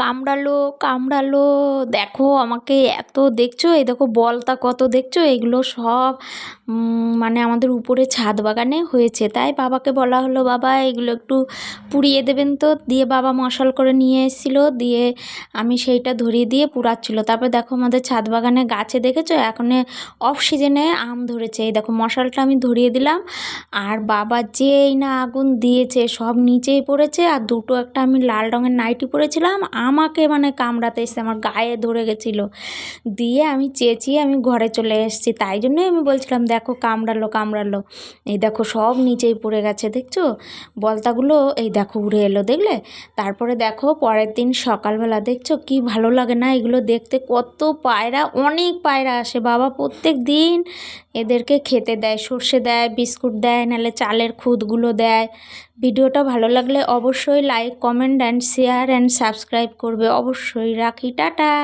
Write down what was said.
কামড়ালো কামড়ালো, দেখো আমাকে এত দেখছো, এই দেখো বলতা কত দেখছো, এগুলো সব মানে আমাদের উপরে ছাদ বাগানে হয়েছে। তাই বাবাকে বলা হলো, বাবা এগুলো একটু পুড়িয়ে দেবেন তো। দিয়ে বাবা মশাল করে নিয়ে এসেছিলো, দিয়ে আমি সেইটা ধরিয়ে দিয়ে পুড়াচ্ছিলো। তারপর দেখো আমাদের ছাদ বাগানে গাছে দেখেছো এখন অফ সিজনে আম ধরেছে, এই দেখো মশালটা আমি ধরিয়ে দিলাম। আর বাবা যেই না আগুন দিয়েছে, সব নিচেই পড়েছে। আর দুটো একটা আমি লাল রঙের নাইটি পরেছিলাম, আমাকে মানে কামড়াতে এসছে, আমার গায়ে ধরে গেছিলো। দিয়ে আমি চেঁচিয়ে আমি ঘরে চলে এসেছি। তাই জন্যই আমি বলছিলাম দেখো কামড়ালো কামড়ালো। এই দেখো সব নিচেই পড়ে গেছে, দেখছো বলতাগুলো, এই দেখো উড়ে এলো, দেখলে। তারপরে দেখো পরের দিন সকালবেলা, দেখছো কি ভালো লাগে না এগুলো দেখতে, কত পায়রা, অনেক পায়রা আসে। বাবা প্রত্যেক দিন এদেরকে খেতে দেয়, সর্ষে দেয়, বিস্কুট দেয়, নাহলে চালের খুদগুলো দেয়। ভিডিওটা ভালো লাগলে অবশ্যই like, comment and share and subscribe করবে অবশ্যই। রাখি, টাটা।